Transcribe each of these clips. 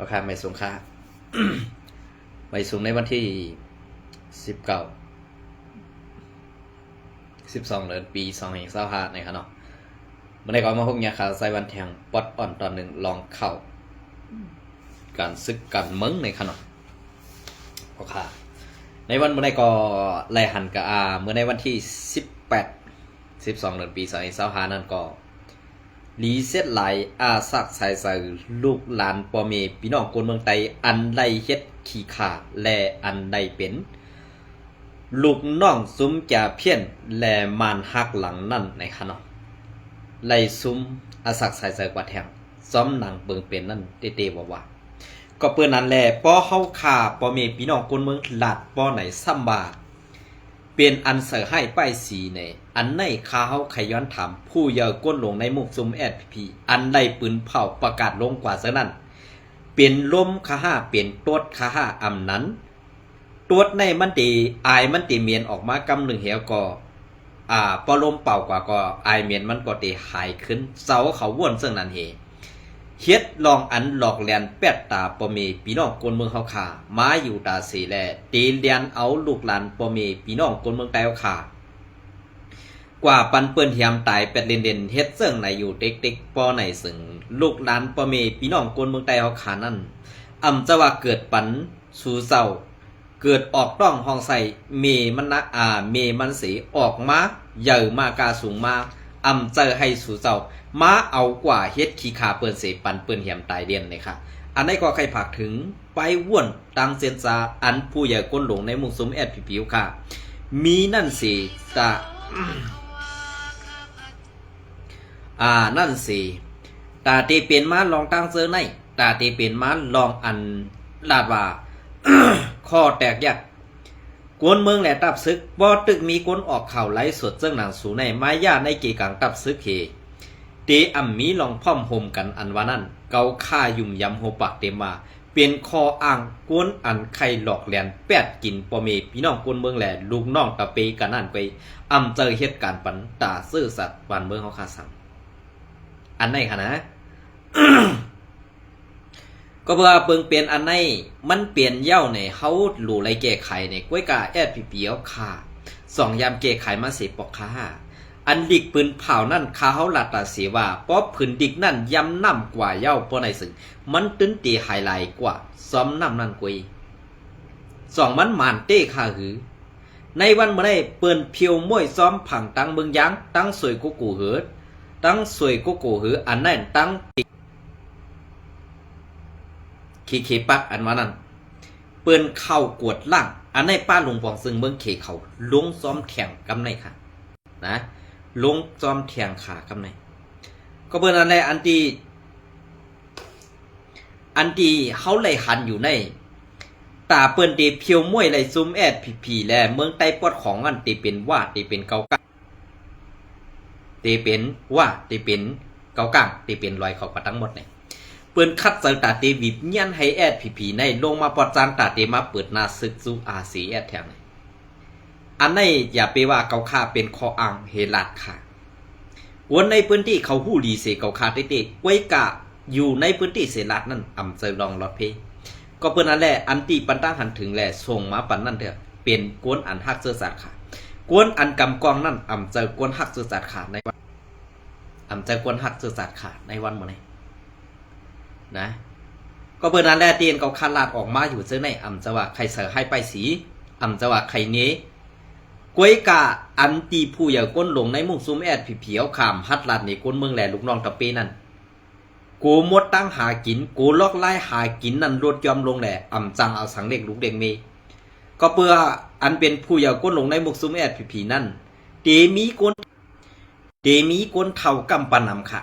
ราคาไม่สูงค่า ไม่สูงในวันที่19 12เดือนปี2025นะครับเนาะเมื่อใดก็มาพบเนี่ยค่ะใส่วันแทงปอดอ่อนตอนหนึ่งลองเข้าการซึกกันเมืองในขนมโอเคในวันเมื่อใดก็ไล่หันกับเมื่อในวันที่12เดือนปี2025นั่นก็รีเซ็ตไหลสักสายสื่อลูกหลานปอเมพี่น้องคนเมืองไทยอันใดเฮ็ดขี้ขาและอันใดเป็นลูกน้องซุ้มจ่าเพี้ยนและมานหักหลังนั่นในขนมไล่ซุ้มสักสายสื่อกว่าแทงซ้อมหนังเปิงเป็นนั่นเตว่าก็เปิ้นนั้นแหละปอเฮาขาปอเมพี่น้องคนเมืองหลาดปอไหนซ้ำบาเป็นอันเสือให้ป้ายสีในอันในข้าเฮาขย้อนถามผู้เยาว์ก้นลงในมุกซุมแอดพีอันใดปืนเผาประกาศลงกว่าซะนั้นเป็นลมข้าห้าเป็นตวดข้าห้าอำนั้นตวดในมันตีอายมันตีเมียนออกมากำหนึ่งเหี่ยวก็ปอลมเป่ากว่าก็อายเมียนมันก็ตีหายขึ้นเสาเขาว่นซึ่งนั้นเฮเฮ็ดลองอันหลอกแลนแปดตาปอมีพี่น้องคนเมืองเฮาขามาอยู่ตาสีแลตีเลียนเอาลูกหลานปอมีพี่น้องคนเมืองไทยเฮาขากว่าปันเปิ้นเหียมตายเป็ดเล่นๆเฮ็ดเสิ่งไหนอยู่เด็กๆปอไหนซึ่งลูกหลานปอมีพี่น้องคนเมืองไทยเฮาขานั่นจะว่าเกิดปันสู่เศร้าเกิดออกต้องห้องใส่เมมันนะเมมันสีออกมาใหญ่มากาสูงมาเจอให้สู่เศร้ามาเอากว่าเฮ็ดขี้ขาเปิ้นเสปันเปิ้นเหี่ยมตายเรียนเลยค่ะอันนี้ก็ใครผักถึงไปว่วนตังเซนซาอันผู้ใหญ่ก้นหลงในมุงซุมแอดผิวค่ะมีนั่นสิตานั่นสิตาตีเป็นมาลองตั้งเซอร์ในตาตีเป็นมาลองอันลาดว่า ข้อแตกยักกวนเมืองแหละตับซึกบ่ตึกมีคนออกข่าวไล่สดเจ้งหนังสูในไม้ญาในเกกังตับซึกเฮเตมีลองพ่อมโฮมกันอันว่านั่นเกาฆ่ายุ่มยำโฮปักเตมาเป็นคออ่างกวนอันไข่หลอกแหลนแปดกินปอเมพี่น้องกวนเมืองแหละลูกน้องตะเปกันนั่นไปเจอเหตุการณ์ปันตาซื่อสัตว์บ้านเมืองเขาคาสั่งอันไหนคะนะ ก็เพื่อเปิงเปลี่ยนอันไหนมันเปลี่ยนเย้าในเฮาหลู่ไรแก้ไขในกล้วยกาแอดผีเปียวค่ะ2 ยามแก้ไขมาเสปอกค่ะอันดิกปืนเผานั่นคาเฮาหลัดตาเสียว่าป๊อบผืนดิกนั่นยำน้ำกว่าเย้าปอในสึงมันตื้นตีไฮไลท์กว่าซ้อมน้ำนั่นกุย2มันหมานเต้คาหือในวันเมื่อได้เปิ้นเพียวม้วยซ้อมผังตั้งเมืองยางตั้งสวยกุกูเหือตั้งสวยกุกูเหืออันนั่นตั้งเคปักอันว่านั้นเปิ้นเข้ากวดล่างอันในป้าลุงปองซึ่งเมืองเขเขาลงซ้อมแข่งกำในค่ะนะลงซ้อมแข่งขากำในก็เปิ้นอันใดอันที่เขาไหลหันอยู่ในตาเปิ้นตีเพียวม้วยไหลซุ่มแอดผีแลเมืองใต้ปอดของอันตีเป็นว่าตีเป็นเกากะตีเป็นว่าตีเป็นเกากางตีเป็นลอยเขาก็ทั้งหมดเนี่ยเปิ้นคัดเจอตาเตวิบเงี้ยนให้แอดผีในลงมาปอดจางตาเตมาเปิดหน้าศึกสู่ซีแอดแถงอันในอย่าไปว่าเกาคาเป็นคออ่างเฮลัดค่ะวนในพื้นที่เขาหู้ดีเสเกาคาเตไว้กะอยู่ในพื้นที่เสลัดนั่นเจอลองรถเพก็เปิ้นนั่นแหละอันตีปันตั้งหันถึงแหละส่งมาปันนั่นเถอะเป็นกวนอันฮักเสื้อสัตว์ค่ะกวนอันกำกองนั่นเจอกวนฮักเสื้อสัตว์ค่ะในวันเจอกวนฮักเสื้อสัตว์ค่ะในวันเมื่อไหร่นะก็เปิดนั้นแลเตียนเขาคาลาดออกมาอยู่เสื้อในจะว่าใครเสือให้ไปสีจะว่าใครเนี้กวยกาอันตีผู้ใหญ่ก้นหลงในมุงซุมแอดผีเผียวขามฮัดลาดในก้นเมืองแหล่ลูกน้องตะเปนั่นกูมดตั้งหากินกูลอกไล่หากินนั่นรดยอมลงแหล่จังเอาสังเด็กลูกเด็กเมก็เพื่ออันเป็นผู้ใหญ่ก้นหลงในมุงซุมแอดผีนั่นเดมีก้นเท่ากำปนำค่ะ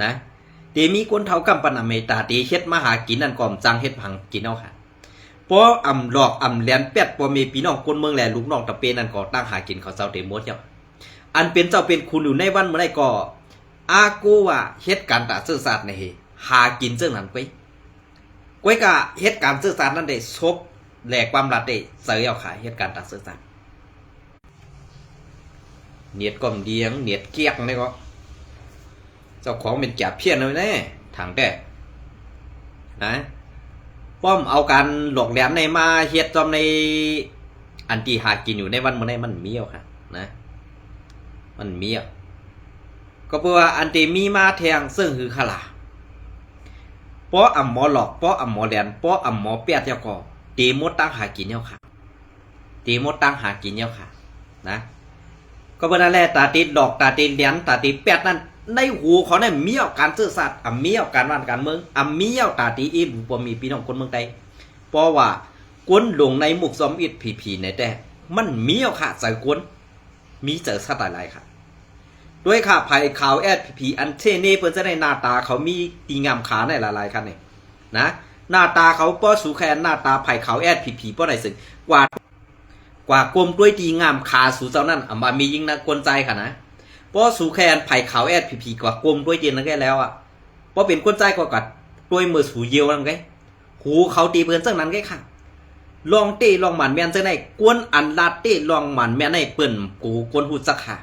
นะเดมีคนเท่ากำปนาเมตาเดเฮ็ดมาหากินนั่นก่อมจังเฮ็ดพังกินเอาค่ะเพราะหลอกแลนเป็ดปอมีพี่น้องคนเมืองแลลูกน้องตะเปนั่นก็ตั้งหากินเขาเจ้าเตมดเจ้าอันเป็นเจ้าเป็นคุณอยู่ในวันเมื่อไรก็กูว่าเฮ็ดการตาซื่อสัตย์ในหากินเจ้านั้นก้อยกะเฮ็ดการซื่อสัตย์นั่นได้ซบแหลกความลัดได้เสยเอาขายเฮ็ดการตาซื่อสัตย์เนียดก่อมเดียงเนียดเกียกนี่ก็เจ้าของเป็นแก่เพี้ยนเลยแน่ทางแต่ นะป้อมเอาการหลอกแหลมในมาเฮ็ดจอมในอันที่หากินอยู่ในวันมื้อนี้มันมีเอาค่ะนะมันมีอ่ะก็เพราะว่าอันที่มีมาแทงซึ่งคือขลาป้ออำหมอหลอกป้ออำหมอแหลมป้ออำหมอเปียดเจ้าก็ตีมดตั้งหากินเจ้าค่ะตีมดตั้งหากินเจ้าค่ะนะก็เพราะนั่นแหละตาตีดอกตาตีเหรียญตาตีเปียดนั่นในหูเขาเนี่ยมีเอาการซื่อสัตย์มีเอาการว่านการเมืองมีเอาตาตีอีบ่มีพี่น้องคนเมืองใดเพราะว่ากวนลงในหมุกซอมอิดผีในแต่มันมีเอาค่ะใส่กวนมีเจอสัตว์หลายค่ะด้วยค่ะภัยขาวแอดผีอันเทเน่เพิ่นจะได้หน้าตาเขามีตีงามขาในหลายๆคันนี่นะหน้าตาเขาป้อสูแคนหน้าตาภัยขาวแอดผีป้อไหนสึงกว่ากลมด้วยตีงามขาสูเจ้านั่นมามียิ่งนะกวนใจค่ะนะป้อสูแคนภัยขาวแอดผีกว่ากลมด้วยตีนั่นแค่แล้วอ่ะป้อเป็นกวนใจกว่ากัดด้วยมือสูเยียวนั่นไงหูเขาตีเพิ่นจังนั้นไงค่ะลองเต้ลองหมันแม่นจังได๋กวนอันลาเต้ลองหมันแม่นให้เปิ้นกูกวนหูจักค่ะ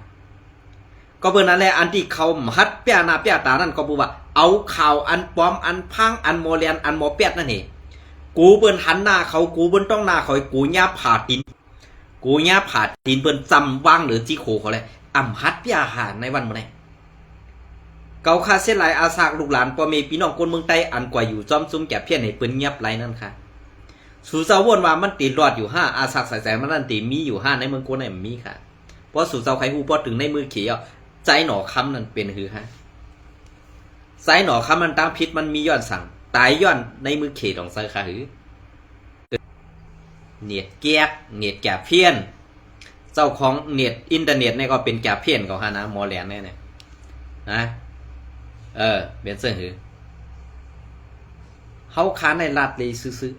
ก็เปิ้นนั่นแหละอันที่เขาหัดเปียหน้าเปียตานั่นก็บ่ว่าเอาข่าวอันปลอมอันพังอันโมเลียนอันหมอเปียดนั่นเองกูเปิ้นหันหน้าเขากูเปิ้นต้องหน้าเขากูย่าผ่าตีนเปิ้นจำวางหรือจิโขเขาเลยหัดเปียหาในวันมื้อนี้เกาคาเส้นหลายอาสากลูกหลานพ่อแม่พี่น้องคนเมืองใต้อันกว่าอยู่จอมซุ่มแก่เพี้ยนให้เปิ้นเงียบไหลนั่นค่ะสู่เจ้าวนว่ามันติดรอดอยู่5อาสากสายมันนั่นติมีอยู่5ในเมืองโกนน่ะมีค่ะเพราะสู่เจ้าใครฮู้พอถึงในมือเขียวใจหนอคำนั่นเป็นคือฮะใจหนอคำมันตามพิษมันมีย้อนสั่งตายย้อนในมือเขตของไซค่ะหือเน็ตแก๊กเน็ตแก่เพี้ยนเจ้าของเน็ตอินเทอร์เน็ตนี่ก็เป็นแก่เพี้ยนของฮะนะมอแลนเนี่ยนะเป็นเสื่อหือเขาค้านในรัดเลยซื้อ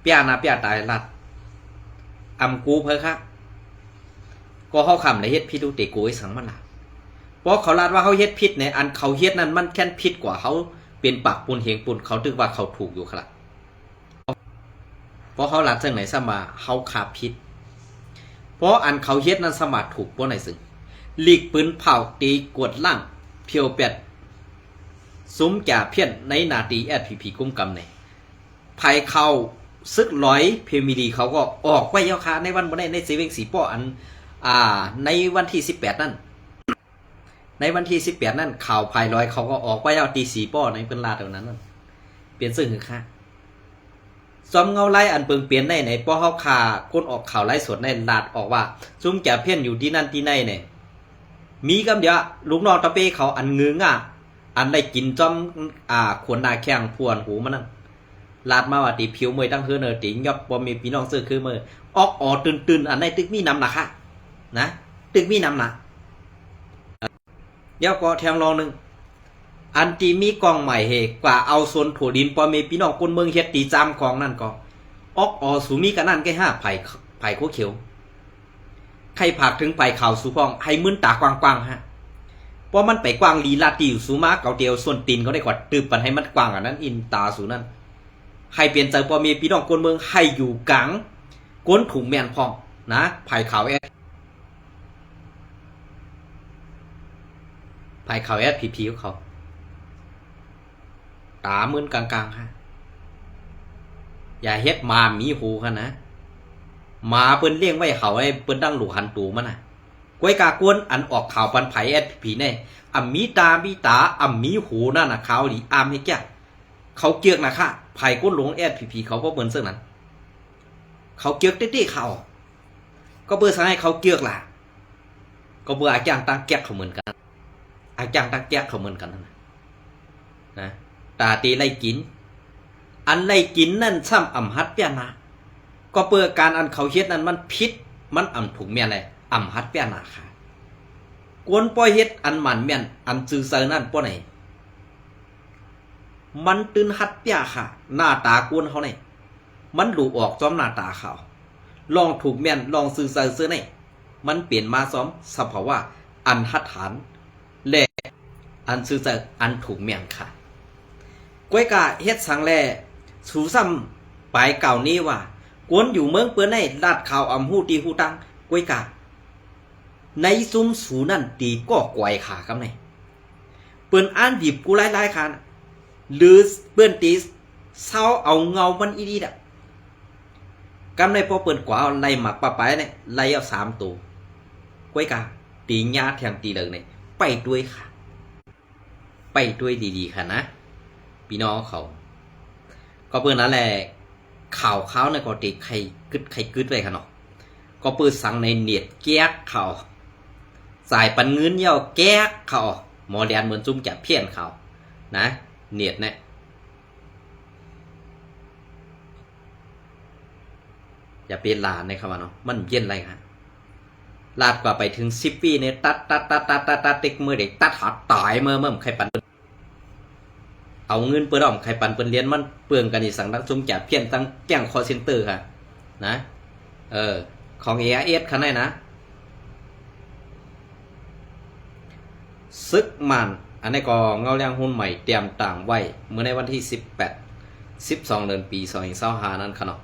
เปียนาเปียตายรัดกูเพอค่ะก็เขาคำในเฮ็ดพิษดูเตกูไอ้สังมันล่ะเพราะเขาลาดว่าเขาเฮ็ดพิษเนี่ยอันเขาเฮ็ดนั้นมันแค่พิษกว่าเขาเป็นปากปูนเหงปูนเขาตึกว่าเขาถูกอยู่ครับเพราะเขาลาดเรื่องไหนสมาเขาขาพิษเพราะอันเขาเฮ็ดนั้นสมาถูกเพราะไหนซึ่งหลีกปืนเผาตีกวดล่างเพียวเป็ดซุ้มแก่เพี้ยนในนาตีแอดผีกุ้มกำเนี่ยภัยเขาซึกร้อยเพมีดีเขาก็ออกไปเยาคาในวันในเซเว่นสีป้ออันในวันที่18นั่นในวันที่18นั่นข่าวภายลอยเขาก็ออกไปเอาตีสีป้อในเพิ่นลาดเท่านั้นนั่นเปลี่ยนซึ่งคือค่าซอมเงาไล่อันเปิงเปลี่ยนในไหนป้อเฮาคาคนออกข่าวไล่สดในลาดออกว่าซุ่มแก่เพี้ยนอยู่ที่นั่นที่ไหนเนี่ยมีกำเดียวลูกน้องตะเป้เขาอันงึงอันได้กินจอมขวนนาแข้งพวนหูมันนั่นลาดมาว่าตีผิวมวยตั้งเฮือเนอติงยอบบ่มีพี่น้องซื้อคือมือออกตื่นอันในตึกมีน้ำหนักค่ะนะตึกมีน้ำหนักเดี๋ยวก็แทงลองนึงอันที่มีกองใหม่เฮกว่าเอาส่วนถั่วดินบ่มีพี่น้องคนเมืองเฮ็ดตีจามของนั่นก็สูมีกันนั่นแค่5ไผ่โคเขียวใครผักถึงไผ่ขาวสูพองให้มึนตากว้างๆฮะเพราะมันไปกว้างลีลาติอยู่สูมาเก่าเดียวส่วนตีนเขาได้กว่าตืบปันให้มันกว้างอันนั้นอินตาสูนั่นให้เปลี่ยนใจพอมีพี่น้องคนเมืองให้อยู่กลางก้นถุงแมนพองนะไผ่ขาวแอดผีของเขาตามึนกลางๆฮะอย่าเฮ็ดมามีหูค่ะนะมาเปิ้นเลี้ยงไว้เขาให้เปิ้นดังหลูหันตูมันน่ะกวยกากวนอันออกข่าวปันไผ่แอดผีแน่มีตามีหูนั่นน่ะขาวหลีให้แก่เขาเกียกนะค่ะไผ่ก้นหลงแอดผีเขาก็เหมือนเสื่อนั้นเขาเกียกเต้ๆเขาก็เบื่อสั่งให้เขาเกียกล่ะก็เบื่ออาจารย์ตั้งแก๊กเขาเหมือนกันอาจารย์ตั้งแก๊กเขาเหมือนกันนะตาตีไล่กินอันไล่กินนั่นซ้ำฮัดเปียนาก็เปื่อการอันเขาเฮ็ดนั้นมันพิษมันถูกเมียนเลยฮัดเปียนาค่ะกวนป้อยเฮ็ดอันหมันเมียนอันซื่อเซอนั่นป้อไหนมันตื่นฮัดเปียค่ะหน้าตากวนเขาเนี่ยมันดูออกซ้อมหน้าตาเขาลองถูกเมียนลองซื่อเซอซื้อเนี่ยมันเปลี่ยนมาซ้อมสภาวะอันฮัดฐานแลอันซื่อเซออันถูกเมียนค่ะก้วยกะเฮ็ดสังแลสูซ้ำปลายเก่านี้ว่ากวนอยู่เมืองเปิ้นให้ลาดข่าวฮู้ตีฮู้ตังก้วยกะในซุ้มสูนั่นตีก็กวยขาครับเนี่ยเปิ้นอ่านดิบกูหลายๆค่ะหรือเปิ้นตี เศร้าเอาเงามันอีดีดะกำในพอเปิดกว่าไล่หมักปะไปเนี่ยไล่เอา3 ตัวกล้วยกาตีญาแทงตีเหลืองเนี่ยไปด้วยค่ะไปด้วยดีๆค่ะนะพี่น้องเขาก็เปิดนั่นแหละข่าวเขาเนี่ยก็ตีใครกึดเลยค่ะเนาะก็เปิดสั่งในเน็ตแก๊กเขาสายปันเงินเยาแก๊กเขาหมอเรียนเหมือนจุ่มแกะเพี้ยนเขานะเน็ตเนี่ยอย่าเป็นลานในคำว่าเนาะมันเย็นไรฮะลาดกว่าไปถึง10 ปีเนี่ยตัดติ๊กมือเด็กตัดหอดตายเมื่อใครปันเอาเงินเปิดออมใครปันเปิดเรียนมันเปลืองกันอีสั่งตั้งจุ่มแกะเพี้ยนตั้งแก้งคอเซ็นเตอร์ค่ะนะของ AIS คันไหนนะซึกมันอันนี้ก็เงาเลี้ยงหุ้นใหม่เตรียมต่างไว้เมื่อในวันที่12 เดือนปี2025นั้นค่ะเนาะ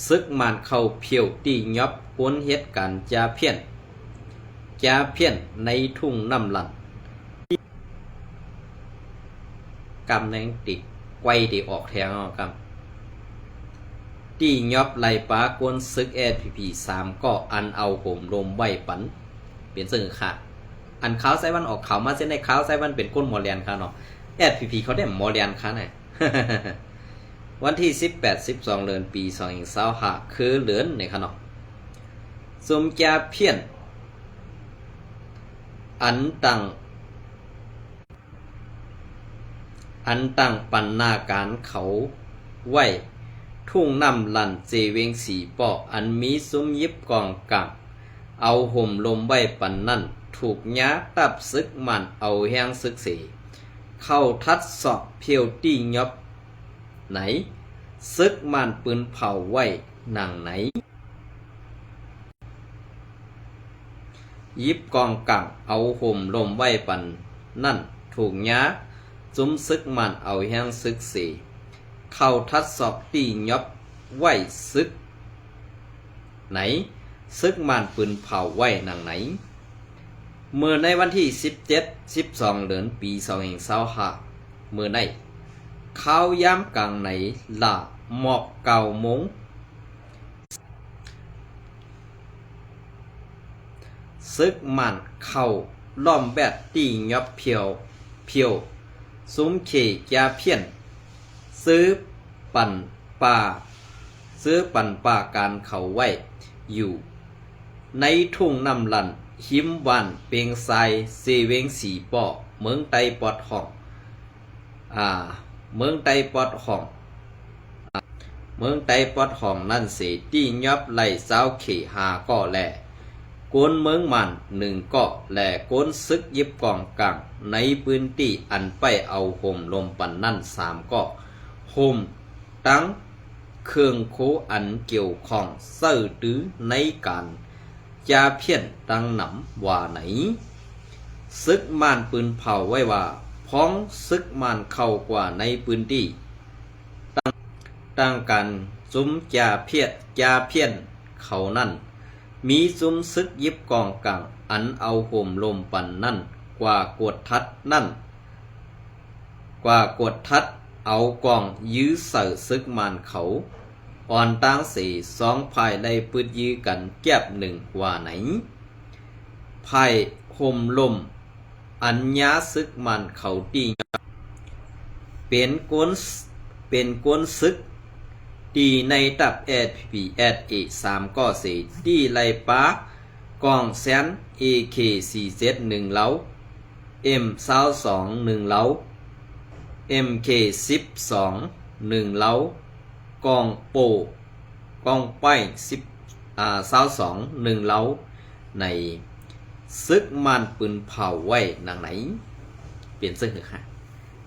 ซึกมันเข้าเพียวตียอบกวนเหตุการณ์จาเพี้ยนในทุ่งน้ำลันกำแนงติดไกวที่ออกแทงกำตียอบไหลปากวนซึกSPP3ก็อันเอาผมลมไว้ปันเปลี่ยนซึ่งค่ะอันขาวไซวันออกขาวมาเส้นในขาวไซวันเป็นก้นหมอเลียนค่ะเนาะSPPเขาได้หมอเลียนค่ะเนี่ย วันที่12 เดือนปี2025คือเหลือนในค่ะเนาะสมจาเพี้ยนอันตั้งปันนาการเขาไว้ทุ่งน้ำลันเจเวงสีปออันมีซุ้มยิบกองกังเอาห่มลมไว้ปันนั่นถูกย้าตับซึกมันเอาแห้งซึกเสเข้าทัดสอบเพียวตียอบไหนซึกมันปืนเผาไว้หนังไหนยิบกองกังเอาห่มลมไว้ปันนั่นถูกย้าจุ้มซึกมันเอาแห้งซึกเสเข้าทัดสอบตียอบไว้ซึกไหนซึกมันปืนเผาไว้หนังไหนเมื่อในวันที่12 เดือนปี2025เมื่อในข้าวยามกลางไหนล่าหมอก9 โมงซึกมันเข้าล้อมแบดตียอบเพียวซุ้มเขยาเพี้ยนซื้อปั่นป่าการเขาไว้อยู่ในทุ่งน้ำลันหิมวันเปียงไซเซเวงสีปอเมืองไตปอดห้องเมืองไตปอดห้องนั่นเสตียอบไหลเจ้าเขหาก็แลกวนเมืองมัน1ก็แลกวนซึกยิบกองกลางในพื้นที่อันไปเอาห่มลมปันนั่น3ก็ห่มตั้งเครื่องโคอันเกี่ยวข้องเสื่อตื้อในการจาเพี้ยนตั้งหนำว่าไหนซึกมันปืนเผาไว้ว่าพ้องซึกมันเข้ากว่าในพื้นที่ตั้งกันซุ้มจาเพี้ยนเขานั่นมีซุ้มซึกยิบกองกังอันเอาห่มลมปันนั่นกว่ากวดทัดเอากองยื้อเสือซึกมันเขาอ่อนตั้ง2 ภายในปืดยื้อกันแก็บ1ว่าไหนภายห่มลมอัญญาซึกมันเขาตีเป็นกวนซึกตีในตับSPP3ก็ตีไลปากองแสน AK47 1เล้า M22 1เล้า MK12 1เล้ากองโปกองป้าย22 1เล้าในซึกมันปืนเผาไว้หนังไหนเปลี่ยนซึ่งหนึ่งค่ะ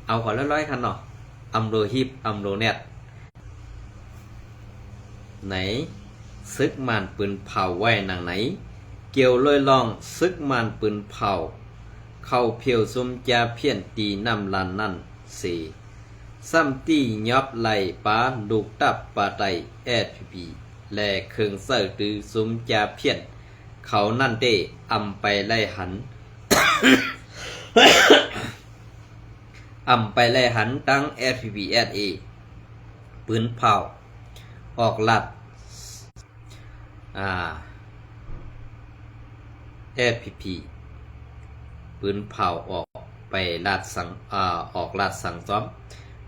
เอาขอร้อยๆคันเนาะอัมโรฮิปอัมโรเน็ตไหนซึกมันปืนเผาไว้หนังไหนเกี่ยวลอยลองซึกมันปืนเผาเข้าเพียวซุมจาเพี้ยนตีน้ำลันนั่นซ้ำตียอบไหลปาลูกตับปาไตSPP และเครื่องเสือตือซุมจาเพี้ยนเขานั่นเด้อำไปไล่หัน ไปแลหันตั้ง SPPSA ปืนเผาออกลัดSPP ปืนเผาออกไปลาดสังออกลาดสังซ้อม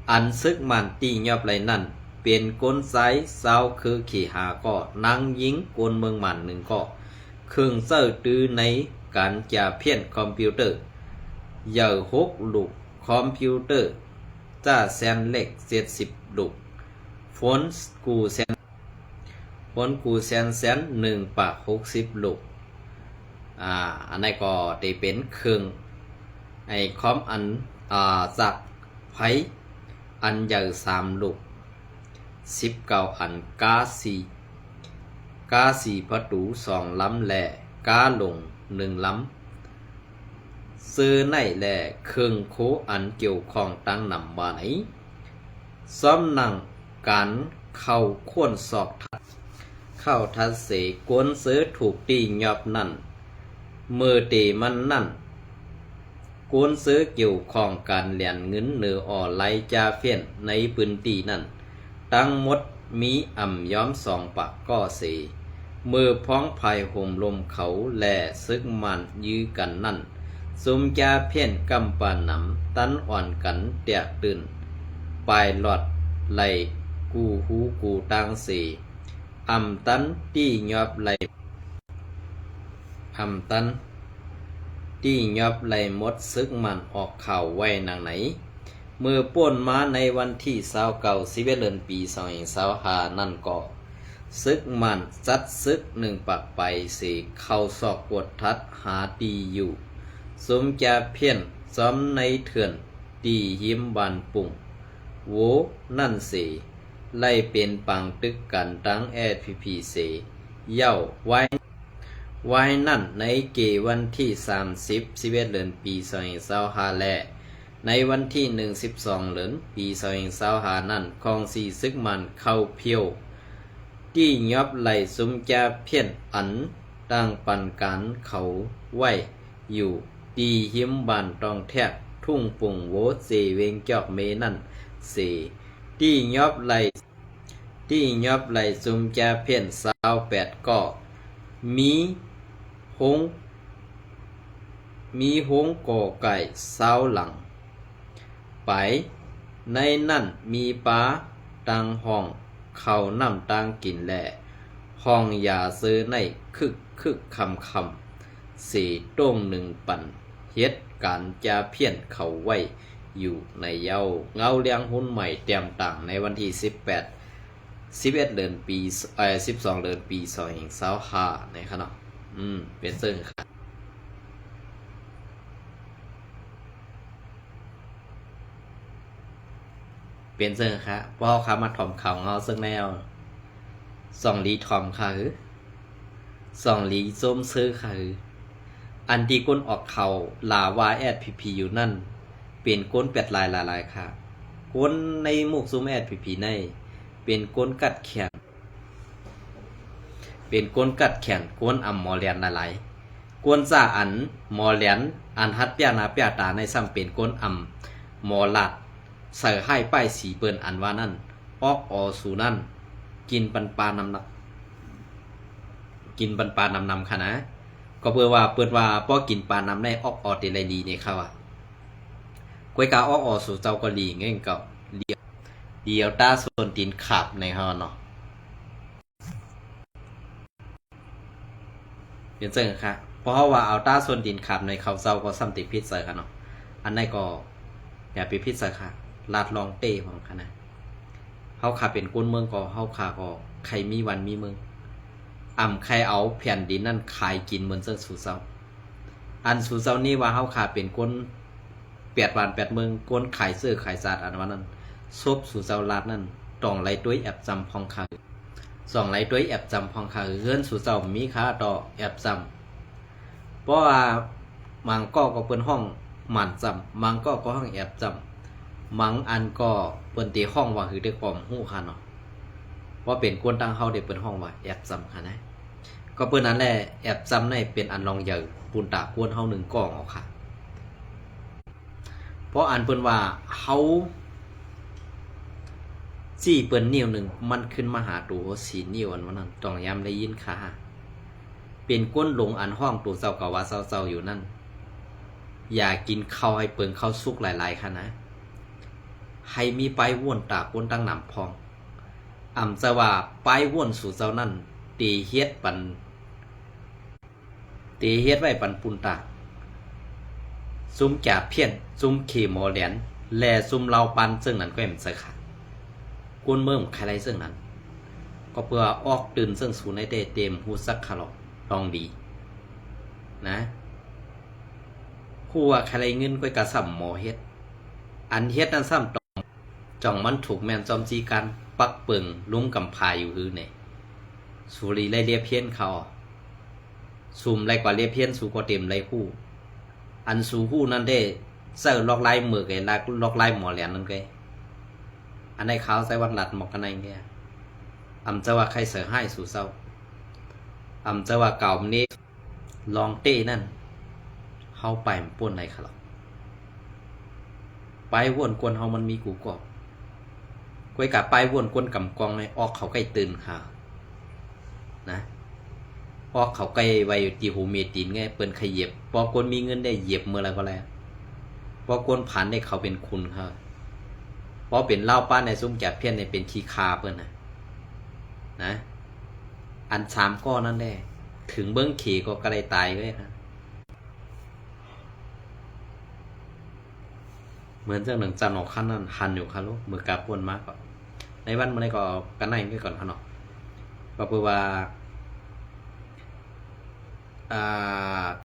อันซึกมันตียอบไรนั่นเป็นกลไซเศร้าคือขี่หาก็นั่งยิงกลเมืองมันหนึ่งก็เครื่องเสื้อตื้อในการจะเพี้ยนคอมพิวเตอร์เหยื่อ6 ลูกคอมพิวเตอร์จ้าแซนเล็ก70 ลูกฟอนกูแซน1 ปาก60 ลูกอันนี้ก็ได้เป็นเครื่องไอคอมอันจากไผอันใหญ่3 ลูก19 อันกา4ประตู2 ลำและกาลง1 ลำซื้อในแหล่เครื่องโคอันเกี่ยวข้องตั้งนำว่าไหนซ้อมนั่งการเข้าควนสอกเข้าทัศเสกวนซื้อถูกตียอบนั่นมือตีมันนั่นกวนซื้อเกี่ยวข้องการเหรียญเงินเนืออ่อไหลจาเฟียนในพื้นที่นั่นตั้งหมดมีย้อม2 ปากก็มือพ้องภายห่มลมเขาแหล่ซึกมันยื้อกันนั่นซุมจาเพี้ยนกำปาหนำตันอ่อนกันเตียตื่นปลายหลอดไหลกูหูกูตังตันตี้ยอบไหลตันตี้ยอบไหลหมดซึกมันออกข่าวไว้นางไหนมือป่นมาในวันที่29 11 เดือนปี2025นั่นก็ซึกมันจัดซึก1 ปักไปเข้าสอกกดทัดหาตีอยู่สมจะเพี้ยนซ้อมในเถื่อนตีหิมบานปุ่งโวนั่นไล่เป็นปังตึกกันตั้งSPPเย่าไว้นั่นในเกวันที่30 11 เดือนปี2025และในวันที่12 เดือนปี2025นั่นของซึกมันเข้าเพียวที่ยอบไหลซุมจาเพี้ยนอันตั้งปันการเขาไว้อยู่ตีหิมบานตองแทบทุ่งปุ่งโวเวงจอกเมนั่นที่ยอบไหลซุมจาเพี้ยน28ก็มีหงก่อไก่20 หลังไปในนั่นมีป้าตังห้องเขาน้ำตังกินแหล่ห้องยาซื้อในคึกคำต้ง1 ปั่นเฮ็ดการจะเพี้ยนเขาไว้อยู่ในเย้าเงาเลี้ยงหุ้นใหม่เตรียมต่างในวันที่11 เดือนปี12 เดือนปี2025ในขณะเป็นซึ่งค่ะเป็นซึ่งค่ะพ่อค้ามาถ่อมข่าวเงาซึ่งแนว2 ลีถ่อมค่ะ2 ลีส้มซื้อค่ะอันที่ก้นออกเขาลาวาSPPอยู่นั่นเป็นก้นเป็ดลายค่ะก้นในหมู่ซุ้มSPPในเป็นก้นกัดแขนก้นหมอเลียนหลายก้นซ่าอันหมอเลียนอันฮัดเปียนาเปียตาในซ้ำเป็นก้นหมอหลัดใส่ให้ป้ายสีเปิ้นอันว่านั่นออกสู่นั่นกินปันปานำค่ะนะก็เปิดว่าป้อกินปานำได้ออกเตลัยดีนี่ค่ะว่ากวยกาออกสู่เจ้าก็ลีเงี้ยก็เดียวตาส่วนตีนขาบในฮอเนาะเป็นจังค่ะเพราะว่าเอาตาส่วนตีนขาบในเขาเจ้าก็ซ้ำติพิษใส่ค่ะเนาะอันนั้นก็อย่าไปพิษใส่ค่ะลาดลองเต้ของค่ะนะเฮาขาเป็นก้นเมืองก็เฮาขาก็ใครมีวันมีเมืองใครเอาแผ่นดินนั่นขายกินเหมือนเส้นสู่เจ้าอันสู่เจ้านี่ว่าเฮาขาเป็นก้น8 วัน 8 เมืองก้นขายเสื้อขายสาดอันว่านั้นซบสู่เจ้าลาดนั่นต้องไหลด้วยแอบจำพองค่ะ2 ไหลด้วยแอบจำพองค่ะเฮือนสู่เจ้ามีค่าต่อแอบจำเพราะว่ามังก็เปิ้นห้องหมั่นจำมังก็ห้องแอบจำมังอันก็เปิ้นตีห้องว่าคือได้ความฮู้ค่ะเนาะว่าเป็นกวนตั้งเฮาได้เปิ้นห้องว่าแอบจำค่ะนะก็เปิ้นนั้นแหละแอบจำในเป็นอันลองใหญ่ปูนตากวนเฮา1 กล่องเอาค่ะ เพราะอันเปิ้นว่าเฮาจี้เปิ้นนิ้วหนึ่งมันขึ้นมาหาตัวสีนิ้วอันนั้นต้องย้ำได้ยินค่ะเป็นก้นหลงอันห้องตัวเจ้าก็ว่าเจ้าอยู่นั่นอย่ากินข้าวให้เปิงข้าวสุกหลายๆค่ะนะให้มีไปว่นตากวนตั้งหนำพองจะว่าไปว่นสู่เจ้านั่นตีเฮ็ดไว้ปันปุนตาซุ่มจ่าเพี้ยนซุ่มขี่หมอแหลนแลซุ่มเราปันซึ่งนั้นก็เห็นสักค่ะกุนเมื่อมใครไรซึ่งนั้นก็เพื่อออกตื่นซึ่งสู่ในเต็มหูสักขะหรอกลองดีนะคู่ว่าใครเงินก็กระสัมหมอเฮ็ดอันเฮ็ดนั้นซ้ำจ่องมันถูกแมนจอมจีกันปักเปิงลุ้มกำพายอยู่ฮือเนี่ยสุรีไล่เรียเพี้ยนเขาซุ่มไรกว่าเรียเพี้ยนสู่ก็เต็มไรคู่อันสู่คู่นั้นได้เสิร์ล็อกไล่มือไงล็อกไล่หมอแหลนนั่นไงอันในเขาใส่วัดหลัดหมอกกันในเงี้ยจะว่าใครเสือให้สู่เศร้าจะว่าเก่ามันนี้ลองเต้นั่นเฮาไปมันป่วนไรครับไปวนกวนเฮามันมีกูกอบกวยกับไปวนกวนกำกองในออกเขาใกล้ตื่นค่ะนะออกเขาใกล้ไว้อยู่ที่หูเมตินไงเปิ้นขยับพอกวนมีเงินได้เหยียบเมื่อไรก็แล้วพอกวนผ่านได้เขาเป็นคุณค่ะพอเป็นเล่าป้าในซุ้มแกะเพี้ยนในเป็นขี้คาเปิ้นนะอัน3ก้อนนั่นแหละถึงเบิ้งขี่ก็กระไรตายเลยนะเหมือนเจ้าหนึ่งจันออกขั้นนั้นหันอยู่ค่ะลูกมือกาปวนมากก่อนในวันเมื่อไรก็กันในไปก่อนค่ะเนาะก็เพื่อว่า